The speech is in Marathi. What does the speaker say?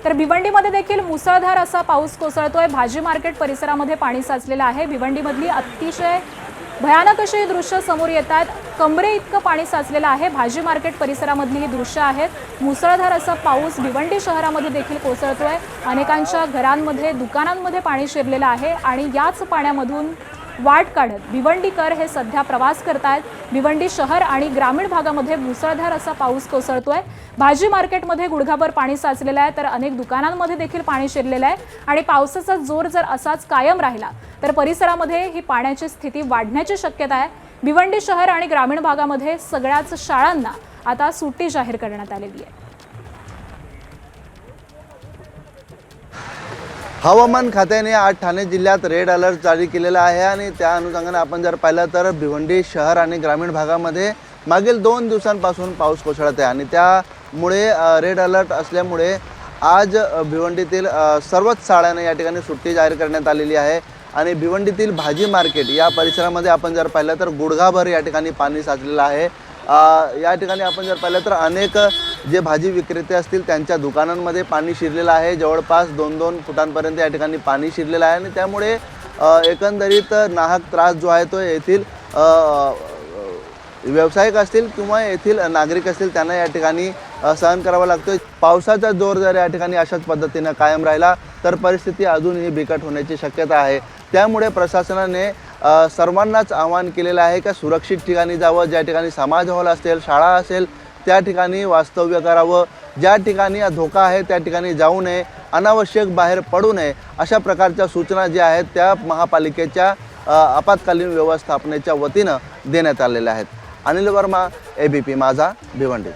तर भिवंडीमध्ये देखील मुसळधार असा पाऊस कोसळतोय। भाजी मार्केट परिसरामध्ये पाणी साचलेलं आहे। भिवंडीमधली अतिशय भयानक अशी दृश्य समोर येतात। कमरे इतकं पाणी साचलेलं आहे। भाजी मार्केट परिसरामधली ही दृश्य आहेत। मुसळधार असा पाऊस भिवंडी शहरामध्ये देखील कोसळतोय। अनेकांच्या घरांमध्ये दुकानांमध्ये पाणी शिरलेलं आहे आणि याच पाण्यामधून वाट काढत भिवंडीकर हे सध्या प्रवास करतात। भिवंडी शहर आणि ग्रामीण भागामध्ये मुसळधार असा पाऊस कोसळतोय। भाजी मार्केटमध्ये गुडघाभर पाणी साचलेलं आहे, तर अनेक दुकानांमध्ये देखील पाणी शिरलेलं आहे आणि पावसाचा जोर जर असाच कायम राहिला तर परिसरामध्ये ही पाण्याची स्थिती वाढण्याची शक्यता आहे। भिवंडी शहर आणि ग्रामीण भागामध्ये सगळ्याच शाळांना आता सुट्टी जाहीर करण्यात आलेली आहे। हवामान खात्याने आज ठाणे जिल्ह्यात रेड अलर्ट जारी केलेला आहे आणि त्या अनुषंगाने आपण जर पाहिलं तर भिवंडी शहर आणि ग्रामीण भागामध्ये मागील 2 दिवसांपासून पाऊस कोसळत आहे आणि त्यामुळे रेड अलर्ट असल्यामुळे आज भिवंडीतील सर्वच शाळांना या ठिकाणी सुट्टी जाहीर करण्यात आलेली आहे आणि भिवंडीतील भाजी मार्केट या परिसरामध्ये आपण जर पाहिलं तर गुडघाभर या ठिकाणी पाणी साचलेलं आहे। या ठिकाणी आपण जर पाहिलं तर अनेक जे भाजी विक्रेते असतील त्यांच्या दुकानांमध्ये पाणी शिरलेलं आहे। जवळपास 2-2 फुटांपर्यंत या ठिकाणी पाणी शिरलेलं आहे आणि त्यामुळे एकंदरीत नाहक त्रास जो आहे तो येथील व्यावसायिक असतील किंवा येथील नागरिक असतील त्यांना या ठिकाणी सहन करावा लागतोय। पावसाचा जोर जर या ठिकाणी अशाच पद्धतीने कायम राहिला तर परिस्थिती अजूनही बिकट होण्याची शक्यता आहे। त्यामुळे प्रशासनाने सर्वांनाच आवाहन केलेलं आहे की सुरक्षित ठिकाणी जावं, ज्या ठिकाणी समाज हॉल असेल, शाळा असेल त्या ठिकाणी वास्तव्य करावं, ज्या ठिकाणी धोका आहे त्या ठिकाणी जाऊ नये, अनावश्यक बाहेर पडू नये, अशा प्रकारच्या सूचना ज्या आहेत त्या महापालिकेच्या आपत्कालीन व्यवस्थापनेच्या वतीनं देण्यात आलेल्या आहेत। अनिल वर्मा, ABP माझा, भिवंडी।